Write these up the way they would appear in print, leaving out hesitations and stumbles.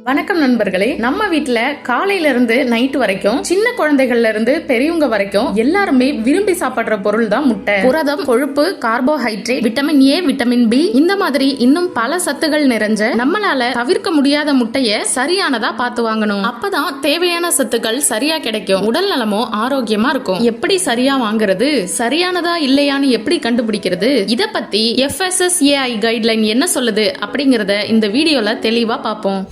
வணக்கம் நண்பர்களே, நம்ம வீட்ல காலையில இருந்து நைட் வரைக்கும் சின்ன குழந்தைகள்ல இருந்து பெரியவங்க வரைக்கும் எல்லாருமே விரும்பி சாப்பிடுற பொருள் தான் முட்டை. புரதம், கொழுப்பு, carbohydrate, vitamin A, vitamin B, இந்த மாதிரி இன்னும் பல சத்துகள் நிறைஞ்ச நம்மளால தவிர்க்க முடியாத முட்டைய சரியானதா பார்த்து வாங்கணும். அப்பதான் தேவையான சத்துக்கள் சரியா கிடைக்கும், உடல் நலமோ ஆரோக்கியமா இருக்கும். எப்படி சரியா வாங்குறது, சரியானதா இல்லையான்னு எப்படி கண்டுபிடிக்கிறது, இத பத்தி FSSAI கைட்லைன் என்ன சொல்லுது அப்படிங்கறத இந்த வீடியோல தெளிவா பார்ப்போம்.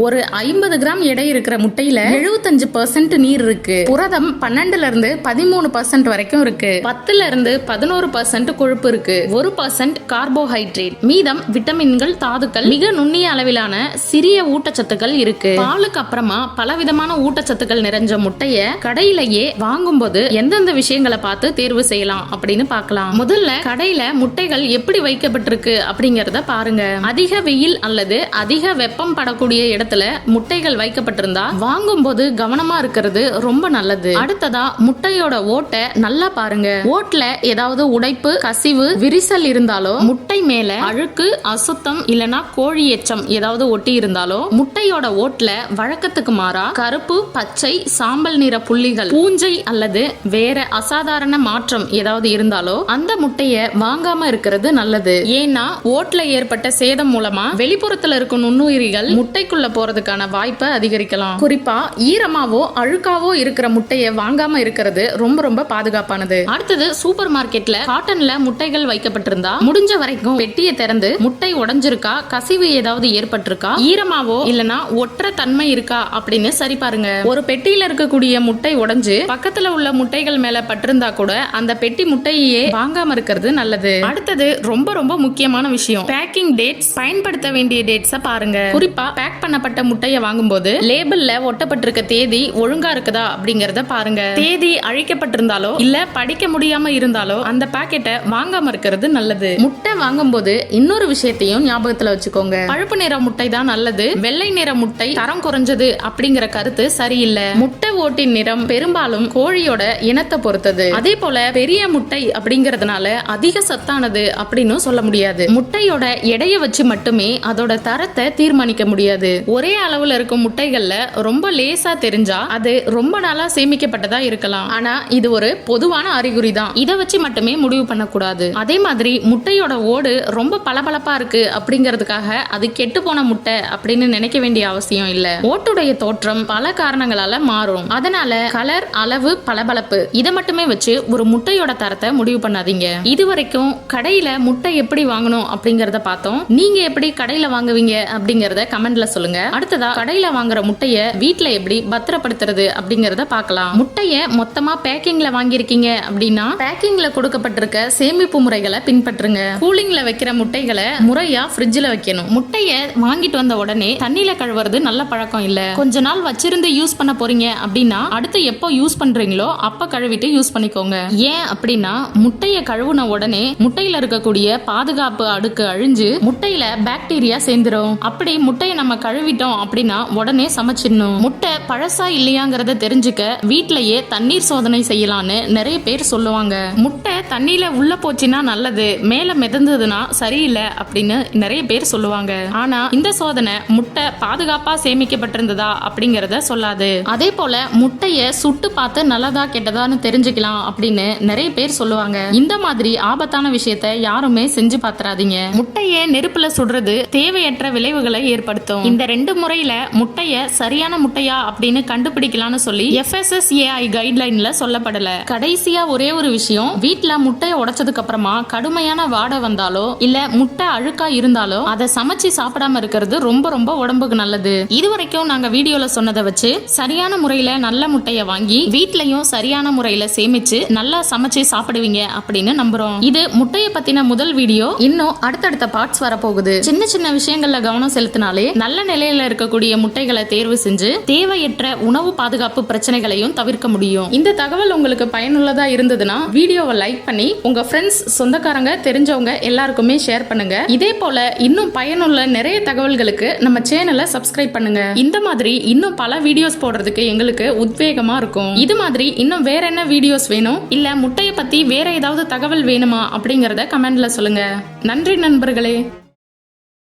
ஒரு 50 கிராம் எடை இருக்கிற முட்டையில 75% நீர் இருக்கு. புரதம் 12 இருந்து 13% வரைக்கும் இருக்கு. 10 இருந்து 11% கொழுப்பு இருக்கு. 1% கார்போஹைட்ரேட், மீதம் விட்டமின்கள், தாதுக்கள், மிக நுண்ணிய அளவிலான சிறிய ஊட்டச்சத்துக்கள் இருக்கு. பாலுக்கு அப்புறமா பலவிதமான ஊட்டச்சத்துக்கள் நிறைஞ்ச முட்டைய கடையிலேயே வாங்கும்போது எந்தெந்த விஷயங்களை பார்த்து தேர்வு செய்யலாம் அப்படின்னு பார்க்கலாம். முதல்ல கடையில முட்டைகள் எப்படி வைக்கப்பட்டிருக்கு அப்படிங்கறத பாருங்க. அதிக வெயில் அல்லது அதிக வெப்பம் படக்கூடிய இடத்துல முட்டைகள் வைக்கப்பட்டிருந்தா வாங்கும் போது கவனமா இருக்கிறது ரொம்ப நல்லது. அடுத்ததா முட்டையோட ஓட்டை நல்லா பாருங்க. ஓட்ல ஏதாவது உடைப்பு, கசிவு, விரிசல் இருந்தாலோ, முட்டை மேல அழுக்கு, அசுத்தம் இல்லனா கோழி எச்சம் ஏதாவது ஒட்டி இருந்தாலோ, முட்டையோட ஓட்ல வழக்கத்துக்கு மாறா கருப்பு, பச்சை, சாம்பல் நிற புள்ளிகள், பூஞ்சை அல்லது வேற அசாதாரண மாற்றம் ஏதாவது இருந்தாலோ அந்த முட்டைய வாங்காம இருக்கிறது நல்லது. ஏன்னா ஓட்ல ஏற்பட்ட சேதம் மூலமா வெளிப்புறத்துல இருக்கும் நுண்ணுயிரிகள் முட்டைக்குள்ள போறதுக்கான வாய்ப்பை அதிகரிக்கலாம். குறிப்பா ஈரமாவோ அழுக்காவோ இருக்கிற முட்டையை வாங்காம இருக்கிறது ரொம்ப ரொம்ப பாதுகாப்பானது. அடுத்தது, சூப்பர் மார்க்கெட்ல காட்டன்ல முட்டைகள் வைக்கப்பட்டிருந்தா முடிஞ்ச வரைக்கும் பெட்டியை திறந்து முட்டை உடைஞ்சிருக்கா, கசிவு ஏதாவது ஏற்பட்டிருக்கா, ஈரமாவோ இல்லனா ஒற்ற தன்மை இருக்கா அப்படின்னு சரி பாருங்க. ஒரு பெட்டியில இருக்கக்கூடிய முட்டை உடைஞ்சு பக்கத்துல உள்ள முட்டைகள் மேல பட்டிருந்தா கூட அந்த பெட்டி முட்டையே வாங்காம இருக்கிறது நல்லது. அடுத்தது, ரொம்ப ரொம்ப முக்கியமான விஷயம், பேக்கிங் டேட்ஸ், பயன்படுத்த வேண்டிய டேட்ஸை பாருங்க. குறிப்பா பேக் பண்ணப்பட்ட முட்டையை வாங்கும்போது லேபிள்ல ஒட்டப்பட்டிருக்க தேதி ஒழுங்கா இருக்குதா அப்படிங்கறத பாருங்க. தேதி அழிக்கப்பட்டிருந்தாலோ இல்ல படிக்க முடியாம இருந்தாலோ அந்த பாக்கெட்டை வாங்காம இருக்கிறது நல்லது. முட்டை வாங்கும்போது இன்னொரு விஷயத்தையும் ஞாபகத்துல வச்சுக்கோங்க. பழுப்பு நிற முட்டை தான் நல்லது, வெள்ளை நிற முட்டை தரம் குறைஞ்சது அப்படிங்கிற கருத்து சரியில்லை. முட்டை ஓட்டின் நிறம் பெரும்பாலும் கோழியோட இனத்தை பொறுத்தது. அதே போல பெரிய முட்டை அப்படிங்கறதுனால அதிக சத்தானது அப்படின்னு சொல்ல முடியாது. முட்டையோட எடையை வச்சு மட்டுமே அதோட தரத்தை தீர்மானிக்க முடியாது. ஒரே அளவுல இருக்கும் முட்டைகள்ல ரொம்ப லேசா தெரிஞ்சா அது ரொம்ப நாளா சேமிக்கப்பட்டதா இருக்கலாம். ஆனா இது ஒரு பொதுவான அறிகுறி தான், இதை வச்சு மட்டுமே முடிவு பண்ணக்கூடாது. அதே மாதிரி முட்டையோட ஓடு ரொம்ப பளபளப்பா இருக்கு அப்படிங்கிறதுக்காக அது கெட்டு போன முட்டை அப்படின்னு நினைக்க வேண்டிய அவசியம் இல்ல. ஓட்டுடைய தோற்றம் பல காரணங்களால மாறும். அதனால கலர், அளவு, பளபளப்பு இதை மட்டுமே வச்சு ஒரு முட்டையோட தரத்தை முடிவு பண்ணாதீங்க. இதுவரைக்கும் கடையில முட்டை எப்படி வாங்கணும் அப்படிங்கறத பார்த்தோம். நீங்க எப்படி கடையில வாங்குவீங்க அப்படிங்கறத கமெண்ட்ல சொல்லுங்க. அடுத்ததா, கடையில வாங்குற முட்டைய வீட்ல எப்படி பத்திரப்படுத்துறது அப்படிங்கறத பார்க்கலாம். முட்டைய மொத்தமா பேக்கிங்ல வாங்கியிருக்கீங்க அப்படின்னா பேக்கிங்ல கொடுக்கப்பட்டிருக்க சேமிப்பு முறைகளை பின்பற்றுங்க. கூலிங்ல வைக்கிற முட்டைகளை முறையா ஃப்ரிட்ஜ்ல வைக்கணும். முட்டைய வாங்கிட்டு வந்த உடனே தண்ணியில கழுவுறது நல்ல பழக்கம் இல்ல. கொஞ்ச நாள் வச்சிருந்து யூஸ் பண்ண போறீங்க அப்படின்னா அடுத்து எப்போ யூஸ் பண்றீங்களோ அப்ப கழுவிட்டு யூஸ் பண்ணிக்கோங்க. ஏன் அப்படின்னா முட்டைய கழுவுன உடனே முட்டையில இருக்கக்கூடிய பாதுகாப்பு அடுக்கு அழிஞ்சு முட்டையில பாக்டீரியா சேர்ந்துரும். அப்படி முட்டையை நம்ம கழுவிட்டோம் அப்படின்னா உடனே சமைச்சிடணும். முட்டை பழசா இல்லையாங்கிறத தெரிஞ்சுக்க வீட்லயே தண்ணீர் சோதனை செய்யலாம்னு நிறைய பேர் சொல்லுவாங்க. முட்டை தண்ணியில உள்ள போச்சுன்னா நல்லது, மேல மிதந்ததுன்னா சரியில்லை அப்படின்னு நிறைய பேர் சொல்லுவாங்க. ஆனா இந்த சோதனை முட்டை பாதுகாப்பா சேமிக்கப்பட்டிருந்ததா அப்படிங்கறத சொல்லாது. அதே போல முட்டைய சுட்டு பார்த்து நல்லதா கெட்டதான்னு தெரிஞ்சுக்கலாம் அப்படின்னு நிறைய பேர் சொல்லுவாங்க. இந்த மாதிரி ஆபத்தான விஷயத்த யாருமே செஞ்சு பாத்துறாதீங்க. முட்டையை நெருப்புல சுடுறது தேவையற்ற விளைவுகளை ஏற்படுத்தும். இந்த ரெண்டு முறையில முட்டைய சரியான முட்டையா அப்படின்னு கண்டுபிடிக்கலாம்னு சொல்லி FSSAI கைட்லைன்ல சொல்லப்படல. கடைசியா ஒரே ஒரு விஷயம், வீட்ல முட்டையை உடைச்சதுக்கு அப்புறமா கடுமையான வாடை வந்தாலோ இல்ல முட்டை அழுக்கா இருந்தாலோ அதை சமைச்சு சாப்பிடாம இருக்கிறது ரொம்ப ரொம்ப உடம்புக்கு நல்லது. இதுவரைக்கும் நாங்க வீடியோல சொன்னதை வச்சு சரியான முறையில நல்ல முட்டையை வாங்கி வீட்லயும் சரியான முறையில சேமிச்சு நல்லா சமைச்சு சாப்பிடுவீங்க அப்படின்னு நம்புறோம். இது முட்டைய பத்தின முதல் வீடியோ. இன்னும் அடுத்தடுத்த பார்ட்ஸ் வரப்போகுது. சின்ன சின்ன விஷயங்கள்ல கவனம் செலுத்தினாலே நல்ல நிலை நிலையில இருக்கக்கூடிய முட்டைகளை தேர்வு செஞ்சு தேவையற்ற உணவு பாதுகாப்பு பிரச்சனைகளையும் தவிர்க்க முடியும். இந்த தகவல் உங்களுக்கு பயனுள்ளதா இருந்ததுன்னா வீடியோவை லைக் பண்ணி உங்க ஃப்ரெண்ட்ஸ், சொந்தக்காரங்க, தெரிஞ்சவங்க எல்லாருக்குமே ஷேர் பண்ணுங்க. இதே போல இன்னும் பயனுள்ள நிறைய தகவல்களுக்கு நம்ம சேனலை சப்ஸ்கிரைப் பண்ணுங்க. இந்த மாதிரி இன்னும் பல வீடியோஸ் போடுறதுக்கு எங்களுக்கு உத்வேகமா இருக்கும். இது மாதிரி இன்னும் வேற என்ன வீடியோஸ் வேணும், இல்ல முட்டையை பத்தி வேற ஏதாவது தகவல் வேணுமா அப்படிங்கறத கமெண்ட்ல சொல்லுங்க. நன்றி நண்பர்களே.